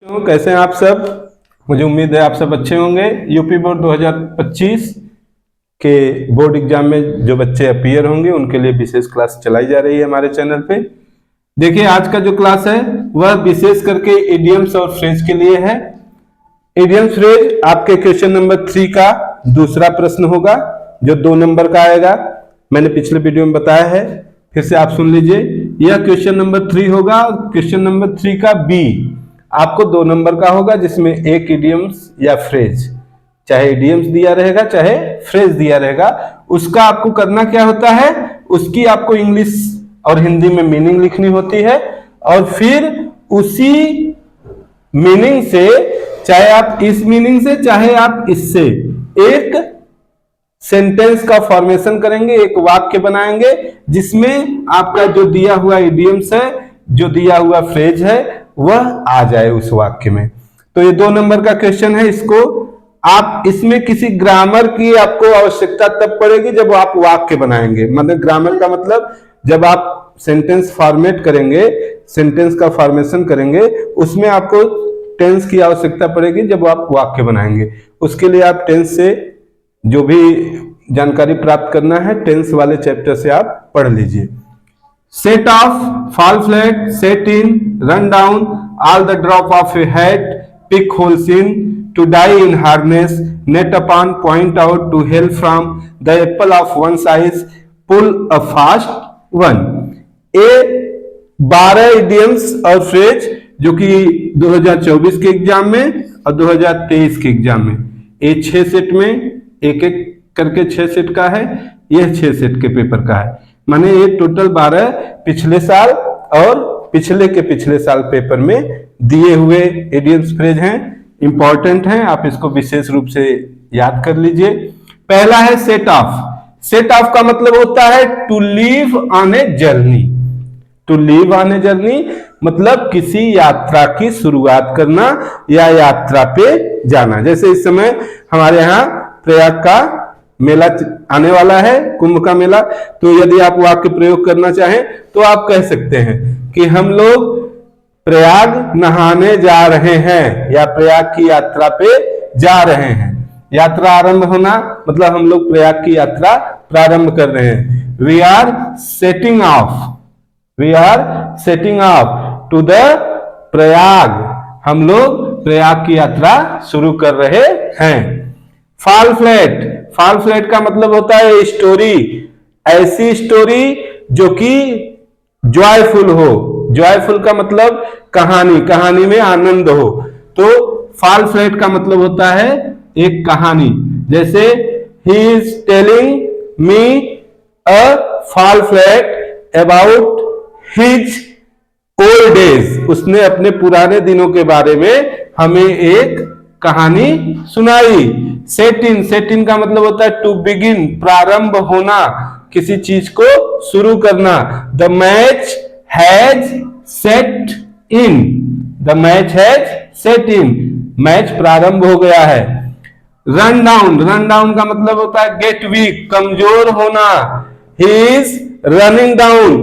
कैसे हैं आप सब। मुझे उम्मीद है आप सब अच्छे होंगे। यूपी बोर्ड 2025 के बोर्ड एग्जाम में जो बच्चे अपीयर होंगे उनके लिए विशेष क्लास चलाई जा रही है हमारे चैनल पे। देखिए आज का जो क्लास है वह विशेष करके इडियम्स और फ्रेज के लिए है। इडियम फ्रेज आपके क्वेश्चन नंबर 3 का दूसरा प्रश्न होगा जो 2 नंबर का आएगा। मैंने पिछले वीडियो में बताया है, फिर से आप सुन लीजिए। यह क्वेश्चन नंबर 3 होगा। क्वेश्चन नंबर 3 का बी आपको 2 नंबर का होगा जिसमें एक इडियम्स या फ्रेज, चाहे इडियम्स दिया रहेगा चाहे फ्रेज दिया रहेगा, उसका आपको करना क्या होता है, उसकी आपको इंग्लिश और हिंदी में मीनिंग लिखनी होती है और फिर उसी मीनिंग से, चाहे आप इस मीनिंग से चाहे आप इससे, एक सेंटेंस का फॉर्मेशन करेंगे, एक वाक्य बनाएंगे जिसमें आपका जो दिया हुआ इडियम्स है, जो दिया हुआ फ्रेज है वह आ जाए उस वाक्य में। तो ये 2 नंबर का क्वेश्चन है। इसको आप, इसमें किसी ग्रामर की आपको आवश्यकता तब पड़ेगी जब आप वाक्य बनाएंगे। मतलब ग्रामर का मतलब जब आप सेंटेंस फॉर्मेट करेंगे, सेंटेंस का फॉर्मेशन करेंगे, उसमें आपको टेंस की आवश्यकता पड़ेगी जब आप वाक्य बनाएंगे। उसके लिए आप टेंस से जो भी जानकारी प्राप्त करना है टेंस वाले चैप्टर से आप पढ़ लीजिए। Set off, fall flat, set in, run down, all the drop of a hat, pick holes in, to die in harness, net upon, point out, to hell from, the apple of one's eyes, pull a fast one। ये 12 idioms और phrase जो कि 2024 के exam में और 2023 के exam में, ये 6 सेट में एक एक करके 6 सेट का है, यह 6 सेट के पेपर का है। माने ये टोटल 12 पिछले साल और पिछले के पिछले साल पेपर में दिए हुए इडियम्स फ्रेज हैं, इंपॉर्टेंट हैं, आप इसको विशेष रूप से याद कर लीजिए। पहला है सेट ऑफ। सेट ऑफ का मतलब होता है to leave on a journey. To leave on a journey मतलब किसी यात्रा की शुरुआत करना या यात्रा पे जाना। जैसे इस समय हमारे यहाँ प्रयाग का मेला आने वाला है, कुंभ का मेला, तो यदि आप वाक्य प्रयोग करना चाहें तो आप कह सकते हैं कि हम लोग प्रयाग नहाने जा रहे हैं या प्रयाग की यात्रा पे जा रहे हैं। यात्रा आरंभ होना मतलब हम लोग प्रयाग की यात्रा प्रारंभ कर रहे हैं। We are setting off, we are setting off to the Prayag, हम लोग प्रयाग की यात्रा शुरू कर रहे हैं। फॉल फ्लैट, फॉल फ्लैट का मतलब होता है स्टोरी, ऐसी स्टोरी जो कि जॉयफुल हो। जॉयफुल का मतलब कहानी, कहानी में आनंद हो। तो फॉल फ्लैट का मतलब होता है एक कहानी। जैसे he is telling me a fall flat about his old days, उसने अपने पुराने दिनों के बारे में हमें एक कहानी सुनाई। सेट इन, सेट इन का मतलब होता है टू बिगिन, प्रारंभ होना, किसी चीज को शुरू करना। The match has set in, the match has set in, match प्रारंभ हो गया है। रन डाउन, रन डाउन का मतलब होता है गेट वीक, कमजोर होना। He is running down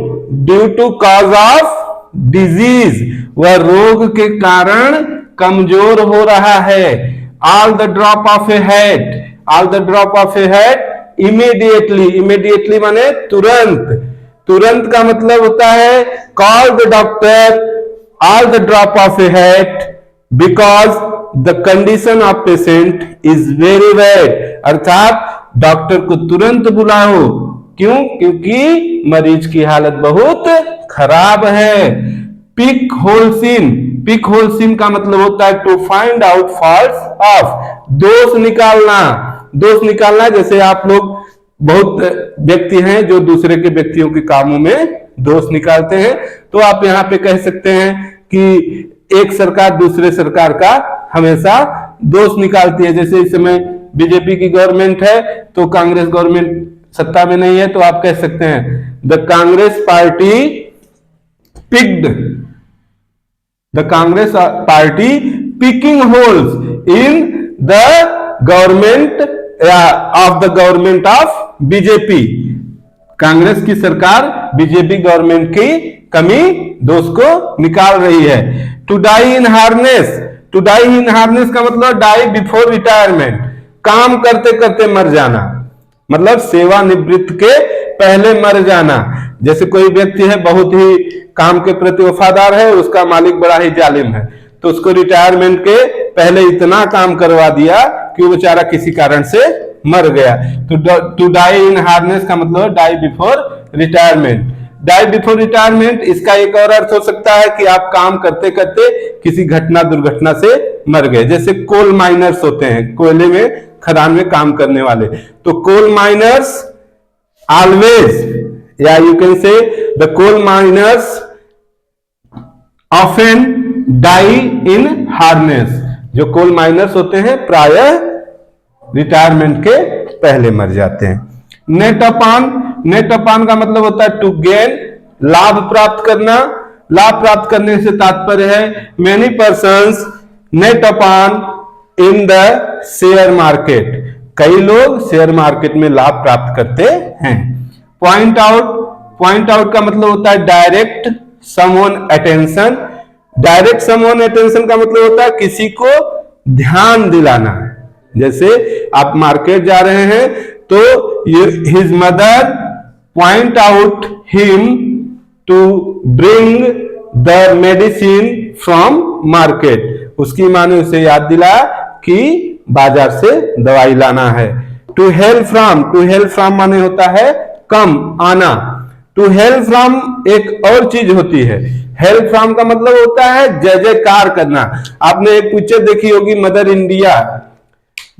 due to cause of disease, वह रोग के कारण कमजोर हो रहा है। All the drop of a hat, all the drop of a hat immediately, immediately माने तुरंत, तुरंत का मतलब होता है call the doctor all the drop of a hat because the condition of patient is very bad, अर्थात doctor को तुरंत बुलाओ। क्यों? क्योंकि मरीज की हालत बहुत खराब है। Pick holes in, pick holes in का मतलब होता है to find out faults of, दोष निकालना, दोष निकालना। जैसे आप लोग बहुत व्यक्ति हैं जो दूसरे के व्यक्तियों के कामों में दोष निकालते हैं, तो आप यहाँ पे कह सकते हैं कि एक सरकार दूसरे सरकार का हमेशा दोष निकालती है। जैसे इस समय बीजेपी की गवर्नमेंट है तो कांग्रेस गवर्नमेंट सत्ता में नहीं है, तो आप कह सकते हैं the Congress party picked, the Congress party picking holes in the government of the government of BJP, Congress की सरकार बीजेपी गवर्नमेंट की कमी दोष को निकाल रही है। To die in harness, to die in harness का मतलब डाई बिफोर रिटायरमेंट, काम करते करते मर जाना, मतलब सेवानिवृत्त के पहले मर जाना। जैसे कोई व्यक्ति है बहुत ही काम के प्रति वफादार है, उसका मालिक बड़ा ही जालिम है, तो उसको रिटायरमेंट के पहले इतना काम करवा दिया कि वो बेचारा किसी कारण से मर गया। तो टू डाई इन हार्नेस का मतलब die before retirement. Die before retirement इसका एक और अर्थ हो सकता है कि आप काम करते करते किसी घटना दुर्घटना से मर गए। जैसे कोल माइनर्स होते हैं, कोयले में खदान में काम करने वाले, तो कोल माइनर्स ऑलवेज, या you can say the coal miners often die in harness. जो कोल माइनर्स होते हैं प्रायः रिटायरमेंट के पहले मर जाते हैं। नेट अपॉन, नेट अपॉन का मतलब होता है टू गेन, लाभ प्राप्त करना। लाभ प्राप्त करने से तात्पर्य है many persons net upon in the share market, कई लोग शेयर मार्केट में लाभ प्राप्त करते हैं। पॉइंट आउट, पॉइंट आउट का मतलब होता है direct someone attention. Direct someone attention का मतलब होता है किसी को ध्यान दिलाना। जैसे आप मार्केट जा रहे हैं तो his mother point out him to bring the medicine from market, उसकी माँ ने उसे याद दिलाया कि बाजार से दवाई लाना है। To hail from, to hail from माने होता है कम, आना। टू हेल फ्रॉम एक और चीज होती है, हेल फ्रॉम का मतलब होता है जय जयकार करना। आपने एक पिक्चर देखी होगी मदर इंडिया,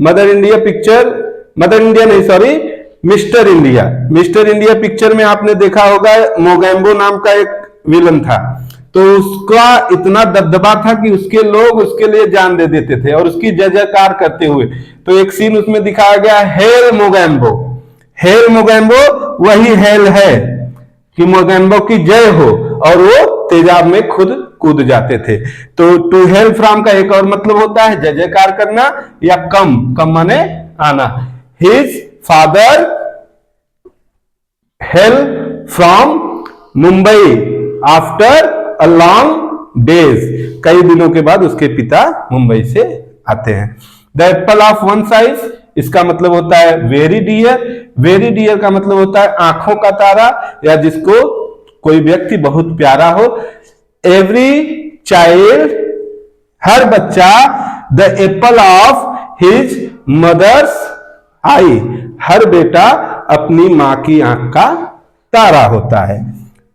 मदर इंडिया पिक्चर, मदर इंडिया नहीं सॉरी मिस्टर इंडिया। मिस्टर इंडिया पिक्चर में आपने देखा होगा मोगैम्बो नाम का एक विलन था, तो उसका इतना दबदबा था कि उसके लोग उसके लिए जान दे देते थे और उसकी जय जयकार करते हुए। तो एक सीन उसमें दिखाया गया, हेल मोगैम्बो। हेल मोगैम्बो वही हेल है कि मोगैम्बो की जय हो, और वो तेजाब में खुद कूद जाते थे। तो टू हेल फ्रॉम का एक और मतलब होता है जय जयकार करना या कम, कम माने आना। His father hello from Mumbai after a long days, कई दिनों के बाद उसके पिता मुंबई से आते हैं। The apple of one size, इसका मतलब होता है वेरी डियर। वेरी डियर का मतलब होता है आंखों का तारा, या जिसको कोई व्यक्ति बहुत प्यारा हो। एवरी चाइल्ड, हर बच्चा, the apple of his mother's eye, हर बेटा अपनी मां की आंख का तारा होता है।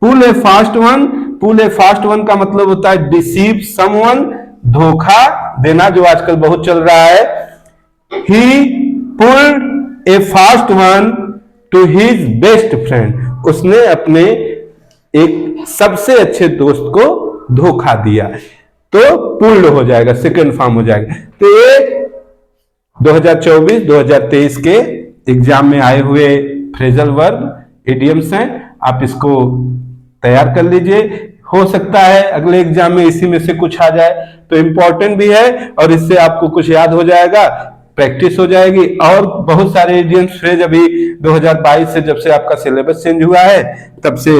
Pull a fast one, pull a fast one का मतलब होता है डिसीव समवन, धोखा देना, जो आजकल बहुत चल रहा है। ही पुल्ड ए fast one two his best friend, उसने अपने एक सबसे अच्छे दोस्त को धोखा दिया, तो पुल्ड हो जाएगा, सेकंड फॉर्म हो जाएगा। तो ये 2024-2023 के एग्जाम में आए हुए फ्रेजल वर्ब, इडियम्स हैं, आप इसको तैयार कर लीजिए। हो सकता है अगले एग्जाम में इसी में से कुछ आ जाए, तो इंपॉर्टेंट भी है और इससे आपको कुछ याद हो जाएगा, प्रैक्टिस हो जाएगी। और बहुत सारे इडियम्स फ्रेज अभी 2022 से, जब से आपका सिलेबस चेंज हुआ है, तब से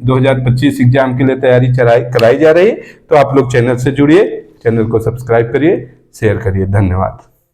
2025 एग्जाम के लिए तैयारी कराई जा रही है। तो आप लोग चैनल से जुड़िए, चैनल को सब्सक्राइब करिए, शेयर करिए। धन्यवाद।